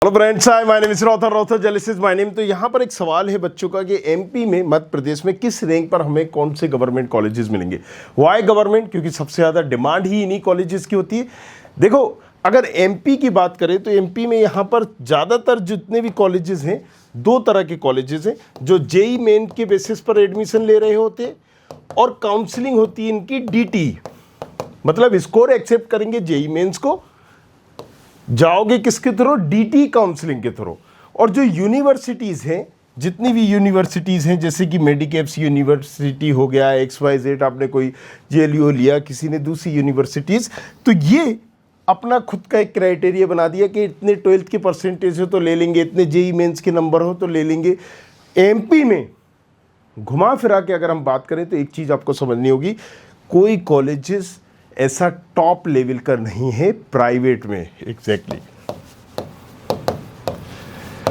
Hello friends, hi my name is रॉथर जलिसिस my name. तो यहाँ पर एक सवाल है बच्चों का कि एमपी में मध्य प्रदेश में किस रैंक पर हमें कौन से गवर्नमेंट कॉलेजेस मिलेंगे। Why government? क्योंकि सबसे ज़्यादा डिमांड ही इन्हीं कॉलेजेस की होती है। देखो, अगर एमपी की बात करें तो एमपी में यहाँ पर ज़्यादातर जितने भी कॉलेजेस हैं, दो तरह के कॉलेजेस हैं जो जेई मेन के बेसिस पर एडमिशन ले रहे होते हैं और काउंसलिंग होती है इनकी डीटी, मतलब स्कोर एक्सेप्ट करेंगे जेई मेन्स को, जाओगे किसके थ्रू? डीटी काउंसलिंग के थ्रू। और जो यूनिवर्सिटीज़ हैं, जितनी भी यूनिवर्सिटीज़ हैं, जैसे कि मेडिकेप्स यूनिवर्सिटी हो गया, XYZ, आपने कोई जेएलयू लिया, किसी ने दूसरी यूनिवर्सिटीज़, तो ये अपना खुद का एक क्राइटेरिया बना दिया कि इतने 12th के परसेंटेज हो तो ले लेंगे, इतने जेई मेंस के नंबर हो तो ले लेंगे। एमपी में घुमा फिरा के अगर हम बात करें तो एक चीज़ आपको समझनी होगी, कोई कॉलेजेस ऐसा टॉप लेवल का नहीं है प्राइवेट में। एग्जैक्टली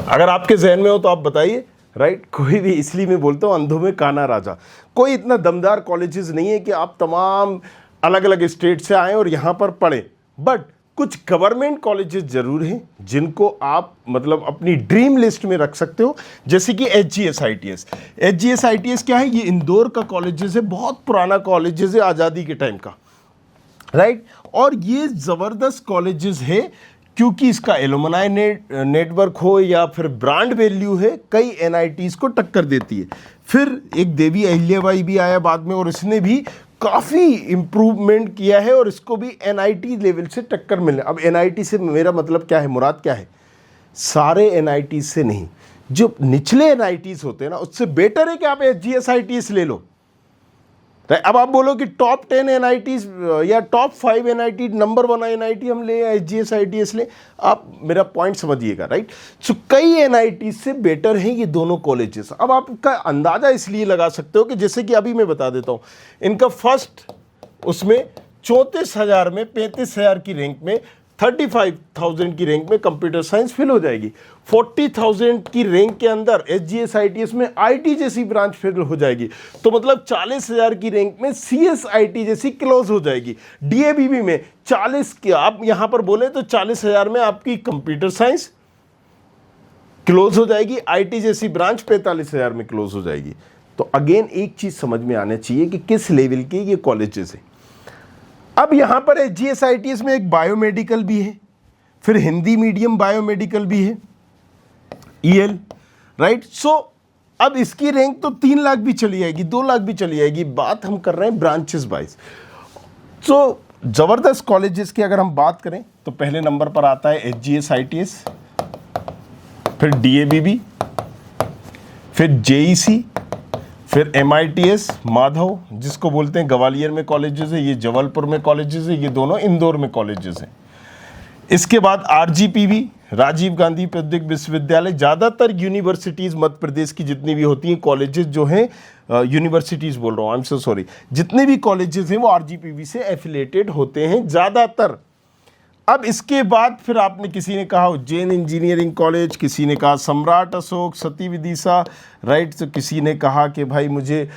अगर आपके जहन में हो तो आप बताइए, राइट? कोई भी, इसलिए मैं बोलता हूँ अंधों में काना राजा, कोई इतना दमदार कॉलेजेस नहीं है कि आप तमाम अलग अलग स्टेट से आए और यहाँ पर पढ़ें। बट कुछ गवर्नमेंट कॉलेजेस जरूर हैं जिनको आप मतलब अपनी ड्रीम लिस्ट में रख सकते हो, जैसे कि HGS ITS क्या है? ये इंदौर का कॉलेजेस है, बहुत पुराना कॉलेजेस है, आज़ादी के टाइम का, राइट? और ये ज़बरदस्त कॉलेजेस है क्योंकि इसका एलुमनाई नेटवर्क हो या फिर ब्रांड वैल्यू है, कई NITs को टक्कर देती है। फिर एक देवी अहिल्याबाई भी आया बाद में और इसने भी काफ़ी इम्प्रूवमेंट किया है और इसको भी NIT लेवल से टक्कर मिले। अब NIT से मेरा मतलब क्या है, मुराद क्या है? सारे NITs से नहीं, जो निचले NITs होते हैं ना, उससे बेटर है कि आप HGS ITS ले लो। अब आप बोलो कि टॉप 10 NITs या टॉप 5 NIT, नंबर 1 NIT हम ले या HGS ITS ले, आप मेरा पॉइंट समझिएगा, राइट? सो कई NIT से बेटर हैं ये दोनों कॉलेजेस। अब आपका अंदाज़ा इसलिए लगा सकते हो कि जैसे कि अभी मैं बता देता हूँ, इनका फर्स्ट उसमें 34,000 में 35,000 की रैंक में 35,000 की रैंक में कंप्यूटर साइंस फिल हो जाएगी। 40,000 की रैंक के अंदर HGS ITS में IT जैसी ब्रांच फिल हो जाएगी, तो मतलब 40,000 की रैंक में CS IT जैसी क्लोज हो जाएगी। DABB में 40 की आप यहां पर बोले तो 40,000 में आपकी कंप्यूटर साइंस क्लोज हो जाएगी, IT जैसी ब्रांच 45,000 में क्लोज हो जाएगी। तो अगेन एक चीज समझ में आना चाहिए कि किस लेवल के ये कॉलेजेस हैं। अब यहां पर HGS ITS में एक बायोमेडिकल भी है, फिर हिंदी मीडियम बायोमेडिकल भी है, EL, राइट? सो अब इसकी रैंक तो 3 लाख भी चली जाएगी, 2 लाख भी चली जाएगी। बात हम कर रहे हैं ब्रांचेस वाइज। सो जबरदस्त कॉलेजेस की अगर हम बात करें तो पहले नंबर पर आता है HGS ITS, फिर DABB, फिर JEC, फिर MITS माधव, जिसको बोलते हैं ग्वालियर में कॉलेजेस है, ये जबलपुर में कॉलेजेस है, ये दोनों इंदौर में कॉलेजेस हैं। इसके बाद RGPV, राजीव गांधी प्रौद्योगिकी विश्वविद्यालय। ज़्यादातर यूनिवर्सिटीज़ मध्य प्रदेश की जितनी भी होती हैं, कॉलेजेस जो हैं, यूनिवर्सिटीज़ बोल रहा हूँ, आई एम सो सॉरी, जितने भी कॉलेजेस हैं वो RGPV से एफिलेटेड होते हैं ज़्यादातर। अब इसके बाद फिर आपने, किसी ने कहा उज्जैन इंजीनियरिंग कॉलेज, किसी ने कहा सम्राट अशोक, सती विदिशा, राइट? तो किसी ने कहा कि भाई मुझे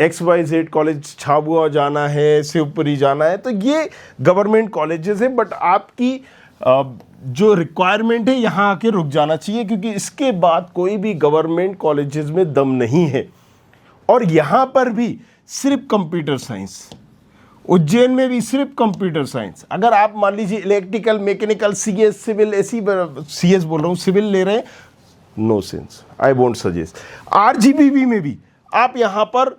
XYZ कॉलेज झाबुआ जाना है, शिवपुरी जाना है। तो ये गवर्नमेंट कॉलेजेस हैं, बट आपकी जो रिक्वायरमेंट है यहाँ आके रुक जाना चाहिए, क्योंकि इसके बाद कोई भी गवर्नमेंट कॉलेजेस में दम नहीं है। और यहाँ पर भी सिर्फ कंप्यूटर साइंस, उज्जैन में भी सिर्फ कंप्यूटर साइंस। अगर आप मान लीजिए इलेक्ट्रिकल, मैकेनिकल, CS, सिविल, ऐसी CS बोल रहा हूँ, सिविल ले रहे हैं, no sense, I won't suggest. RGPV में भी आप यहाँ पर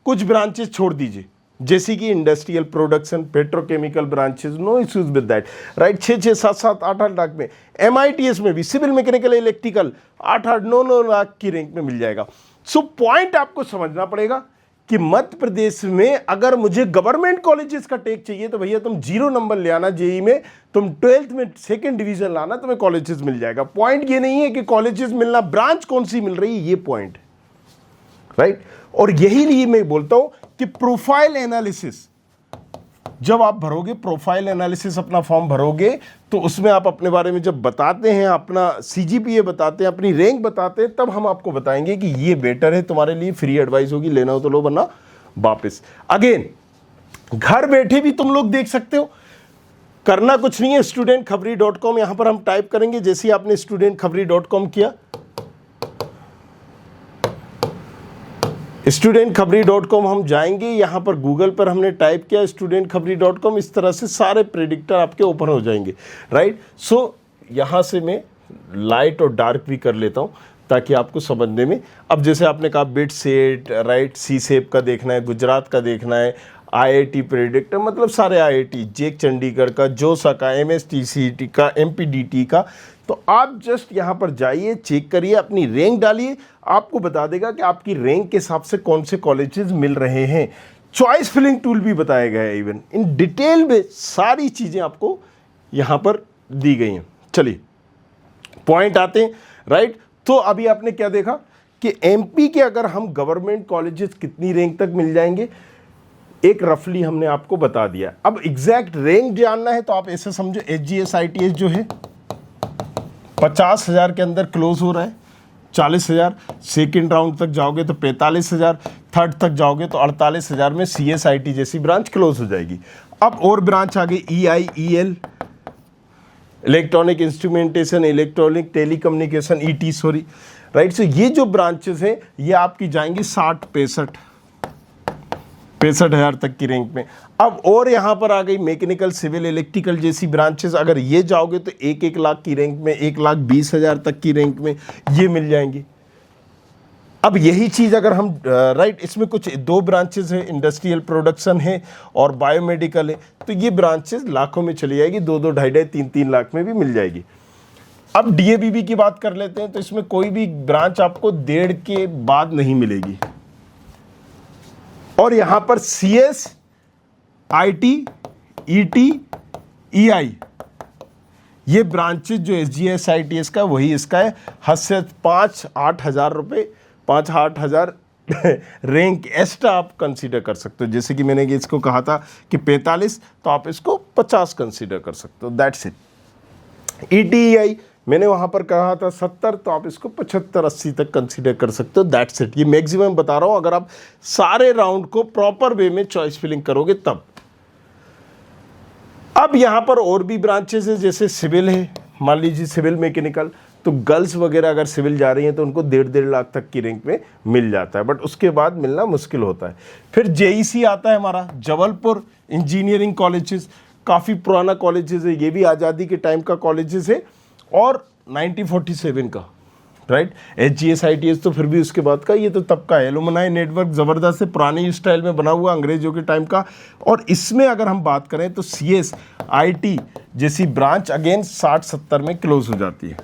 कुछ ब्रांचेस छोड़ दीजिए, जैसे कि industrial production, petrochemical branches, no issues with that, right? 6-6, 7-7, 8-8 lakh में। MITS में भी सिविल, मैकेनिकल, इलेक्ट्रिकल 8-8, 9-9 लाख की रैंक में मिल जाएगा। सो पॉइंट आपको समझना पड़ेगा कि मध्य प्रदेश में अगर मुझे गवर्नमेंट कॉलेजेस का टेक चाहिए तो भैया तुम 0 नंबर ले आना JEE में, तुम 12th में 2nd डिवीजन लाना, तुम्हें कॉलेजेस मिल जाएगा। पॉइंट ये नहीं है कि कॉलेजेस मिलना, ब्रांच कौन सी मिल रही है, ये पॉइंट, राइट? और यही लिए मैं बोलता हूं कि प्रोफाइल एनालिसिस जब आप भरोगे, प्रोफाइल एनालिसिस अपना फॉर्म भरोगे, तो उसमें आप अपने बारे में जब बताते हैं, अपना CGPA बताते हैं, अपनी रैंक बताते हैं, तब हम आपको बताएंगे कि ये बेटर है तुम्हारे लिए। फ्री एडवाइस होगी, लेना हो तो लो, वरना वापस। अगेन घर बैठे भी तुम लोग देख सकते हो, करना कुछ नहीं है, studentkhapri.com यहां पर हम टाइप करेंगे। जैसे ही आपने studentkhapri.com किया, studentkhapri.com हम जाएंगे, यहां पर गूगल पर हमने टाइप किया studentkhapri.com, इस तरह से सारे प्रेडिक्टर आपके ओपन हो जाएंगे, राइट। सो यहां से मैं लाइट और डार्क भी कर लेता हूं ताकि आपको समझने में। अब जैसे आपने कहा बिट सेट, राइट, सी सेप का देखना है, गुजरात का देखना है, IIT प्रेडिक्टर, मतलब सारे IIT, जेक चंडीगढ़ का, जोसा का, MSTCT का, MPDT का। तो आप जस्ट यहाँ पर जाइए, चेक करिए, अपनी रैंक डालिए, आपको बता देगा कि आपकी रैंक के हिसाब से कौन से कॉलेजेस मिल रहे हैं। चॉइस फिलिंग टूल भी बताया गया है, इवन इन डिटेल में सारी चीज़ें आपको यहाँ पर दी गई हैं। चलिए पॉइंट आते हैं, राइट। तो अभी आपने क्या देखा कि MP के अगर हम गवर्नमेंट कॉलेजेस कितनी रैंक तक मिल जाएंगे, एक रफली हमने आपको बता दिया। अब एग्जैक्ट रैंक जानना है तो आप ऐसे समझो, HGS ITS जो है 50,000 के अंदर क्लोज हो रहा है, 40,000। सेकेंड राउंड तक जाओगे तो 45,000, थर्ड तक जाओगे तो 48,000 में CSIT जैसी ब्रांच क्लोज हो जाएगी। अब और ब्रांच आ गई EI, EL, electronic instrumentation, electronic telecommunication, ET, sorry, right. So ये जो ब्रांचेस हैं ये आपकी जाएंगी 65,000 तक की रैंक में। अब और यहाँ पर आ गई मैकेनिकल, सिविल, इलेक्ट्रिकल जैसी ब्रांचेस, अगर ये जाओगे तो 1-1 लाख की रैंक में, 1,20,000 तक की रैंक में ये मिल जाएंगी। अब यही चीज़ अगर हम राइट, इसमें कुछ 2 ब्रांचेस हैं, इंडस्ट्रियल प्रोडक्शन है और बायोमेडिकल है, तो ये ब्रांचेस लाखों में चली जाएगी, 2-2, 2.5, 3-3 लाख में भी मिल जाएगी। अब DABB की बात कर लेते हैं, तो इसमें कोई भी ब्रांच आपको 1.5 के बाद नहीं मिलेगी। और यहां पर CS, IT, ET, EI, ये ब्रांचेज जो SGS ITS का वही इसका है। हद से 5-8 हज़ार रुपये, 5-8 हज़ार रैंक एक्स्ट्रा आप कंसीडर कर सकते हो। जैसे कि मैंने इसको कहा था कि 45, तो आप इसको 50 कंसीडर कर सकते हो, दैट्स इट। ETEI मैंने वहाँ पर कहा था 70, तो आप इसको 75-80 तक कंसीडर कर सकते हो, दैट्स इट। ये मैक्सिमम बता रहा हूँ, अगर आप सारे राउंड को प्रॉपर वे में चॉइस फिलिंग करोगे तब। अब यहाँ पर और भी ब्रांचेस है, जैसे सिविल है, मान लीजिए सिविल मैकेनिकल, तो गर्ल्स वगैरह अगर सिविल जा रही हैं तो उनको 1.5 लाख तक की रैंक में मिल जाता है, बट उसके बाद मिलना मुश्किल होता है। फिर JEC आता है हमारा, जबलपुर इंजीनियरिंग कॉलेजेस, काफ़ी पुराना कॉलेजेस है, ये भी आज़ादी के टाइम का कॉलेजेस है और 1947 का, राइट। HGS ITS तो फिर भी उसके बाद का, ये तो तब का है। एलुमनाई नेटवर्क ज़बरदस्त है, पुराने स्टाइल में बना हुआ, अंग्रेजों के टाइम का। और इसमें अगर हम बात करें तो CSIT जैसी ब्रांच अगेन 60-70 में क्लोज हो जाती है।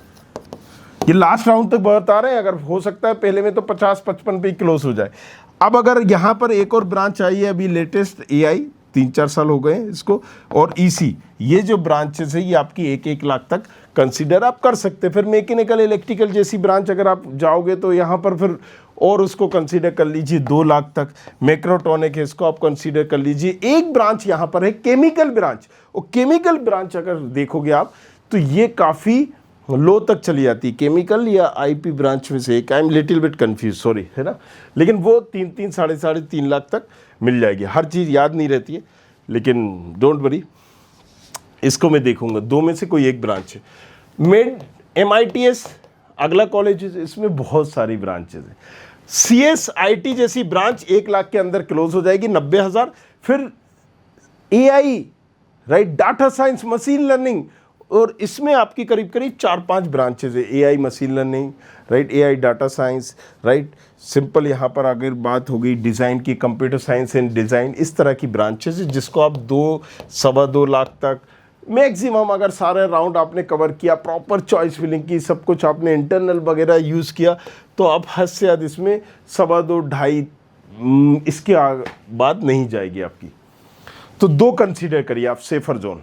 ये लास्ट राउंड तक बता रहे हैं, अगर हो सकता है पहले में तो 50-55 पे क्लोज हो जाए। अब अगर यहाँ पर एक और ब्रांच आई है अभी लेटेस्ट, AI, 3-4 साल हो गए हैं इसको, और EC, ये जो ब्रांचेस है ये आपकी 1-1 लाख तक कंसीडर आप कर सकते हैं। फिर मैकेनिकल, इलेक्ट्रिकल जैसी ब्रांच अगर आप जाओगे तो यहाँ पर फिर और उसको कंसीडर कर लीजिए 2 लाख तक। मैक्रोटॉनिक है, इसको आप कंसीडर कर लीजिए। एक ब्रांच यहाँ पर है केमिकल ब्रांच, और केमिकल ब्रांच अगर देखोगे आप तो ये काफ़ी लो तक चली जाती है, केमिकल या IP ब्रांच में से एक, I am little bit confuse, sorry, है ना। लेकिन वो 3-3, 3.5 लाख तक मिल जाएगी। हर चीज़ याद नहीं रहती है, लेकिन डोंट वरी, इसको मैं देखूंगा। 2 में से कोई एक ब्रांच है। मेड MITS अगला कॉलेज है, इसमें बहुत सारी ब्रांचेज हैं। CSIT जैसी ब्रांच 1 लाख के अंदर क्लोज हो जाएगी, 90,000। फिर AI, right, data science, machine learning, और इसमें आपकी करीब करीब 4-5 ब्रांचेज है। AI machine learning, right, AI data science, right, simple. यहाँ पर अगर बात हो गई डिज़ाइन की, कंप्यूटर साइंस एंड डिज़ाइन, इस तरह की ब्रांचेज है जिसको आप 2-2.25 लाख तक मैक्सिमम, अगर सारे राउंड आपने कवर किया, प्रॉपर चॉइस फिलिंग की, सब कुछ आपने इंटरनल वगैरह यूज़ किया, तो आप हद से हद इसमें 2.25-2.5 इसके बाद नहीं जाएगी आपकी। तो 2 कंसीडर करिए आप, सेफर जोन।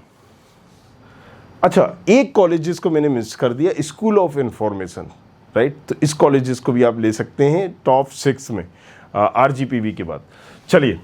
अच्छा, एक कॉलेजेस को मैंने मिस कर दिया, स्कूल ऑफ इंफॉर्मेशन, राइट, तो इस कॉलेजेस को भी आप ले सकते हैं टॉप 6 में RGPV के बाद। चलिए,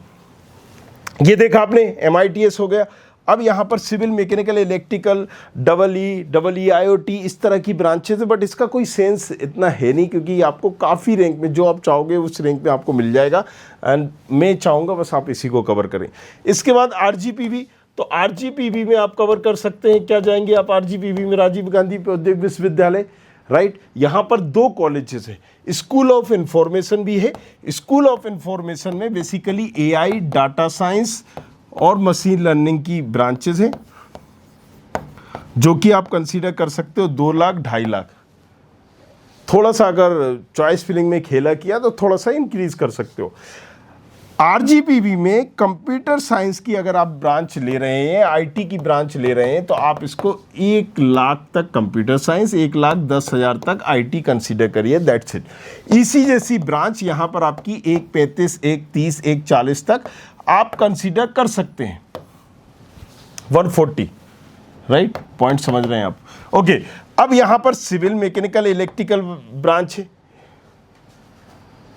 ये देखा आपने, MITS हो गया। अब यहाँ पर civil, mechanical, electrical, EE, IoT, इस तरह की ब्रांचेस है, बट इसका कोई सेंस इतना है नहीं, क्योंकि आपको काफ़ी रैंक में जो आप चाहोगे उस रैंक में आपको मिल जाएगा, एंड मैं चाहूँगा बस आप इसी को कवर करें। इसके बाद RGPV, तो आरजीपीवी में आप कवर कर सकते हैं। क्या जाएंगे आप आरजीपीवी में? राजीव गांधी औद्योगिक विश्वविद्यालय, राइट। यहाँ पर 2 कॉलेजेस हैं, स्कूल ऑफ इंफॉर्मेशन भी है। स्कूल ऑफ इंफॉर्मेशन में बेसिकली एआई, डाटा साइंस और मशीन लर्निंग की ब्रांचेस हैं, जो कि आप कंसीडर कर सकते हो 2 लाख 2.5 लाख। थोड़ा सा अगर चॉइस फिलिंग में खेला किया तो थोड़ा सा इंक्रीज कर सकते हो। आरजीपीवी में कंप्यूटर साइंस की अगर आप ब्रांच ले रहे हैं, आईटी की ब्रांच ले रहे हैं, तो आप इसको 1 लाख तक कंप्यूटर साइंस, 1,10,000 तक आईटी कंसीडर करिए, दैट्स इट। इसी जैसी ब्रांच यहाँ पर आपकी 1,35,000, 1,30,000, 1,40,000 तक आप कंसीडर कर सकते हैं। 140, राइट, पॉइंट समझ रहे हैं आप? ओके, अब यहाँ पर सिविल, मैकेनिकल, इलेक्ट्रिकल ब्रांच है।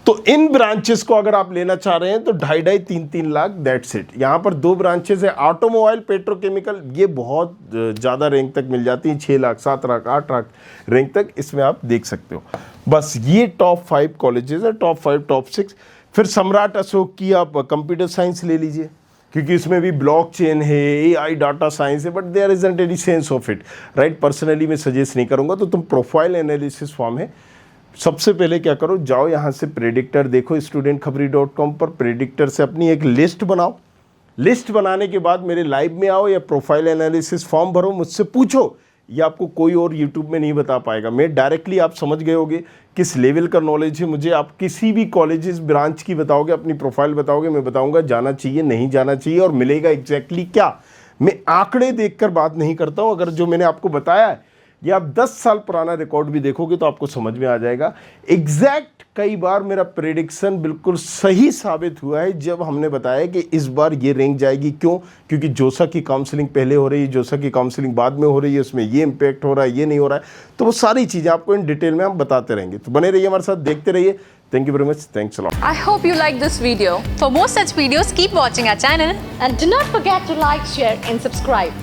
तो इन ब्रांचेस को अगर आप लेना चाह रहे हैं तो 2.5 3 लाख, दैट्स इट। यहाँ पर 2 ब्रांचेस है, ऑटोमोबाइल, पेट्रोकेमिकल, ये बहुत ज़्यादा रैंक तक मिल जाती हैं, 6 लाख, 7 लाख, 8 लाख रैंक तक, इसमें आप देख सकते हो। बस ये टॉप 5 कॉलेजेस है, टॉप 5, टॉप 6। फिर सम्राट अशोक की आप कंप्यूटर साइंस ले लीजिए, क्योंकि इसमें भी ब्लॉकचेन है, एआई, डाटा साइंस है, but there isn't any sense of it, right. Personally मैं सजेस्ट नहीं करूँगा। तो तुम प्रोफाइल एनालिसिस फॉर्म है, सबसे पहले क्या करो, जाओ यहाँ से प्रेडिक्टर देखो, studentkhapri.com पर प्रेडिक्टर से अपनी एक लिस्ट बनाओ। लिस्ट बनाने के बाद मेरे लाइव में आओ या प्रोफाइल एनालिसिस फॉर्म भरो, मुझसे पूछो। ये आपको कोई और यूट्यूब में नहीं बता पाएगा, मैं डायरेक्टली, आप समझ गए होगे किस लेवल का नॉलेज है मुझे। आप किसी भी कॉलेजेस ब्रांच की बताओगे, अपनी प्रोफाइल बताओगे, मैं बताऊँगा जाना चाहिए, नहीं जाना चाहिए और मिलेगा एग्जैक्टली क्या। मैं आंकड़े देखकर बात नहीं करता हूँ। अगर जो मैंने आपको बताया है ये आप 10 साल पुराना रिकॉर्ड भी देखोगे तो आपको समझ में आ जाएगा एग्जैक्ट। कई बार मेरा प्रेडिक्शन बिल्कुल सही साबित हुआ है जब हमने बताया कि इस बार ये रैंक जाएगी। क्यों? क्योंकि जोसा की काउंसलिंग पहले हो रही है, जोसा की काउंसलिंग बाद में हो रही है, उसमें ये इम्पैक्ट हो रहा है, ये नहीं हो रहा है। तो वो सारी चीज़ें आपको इन डिटेल में हम बताते रहेंगे। तो बने रहिए हमारे साथ, देखते रहिए। Thank you very much. Thanks a lot. I hope you like this video. For more such videos, keep watching our channel. And do not forget to like, share and subscribe.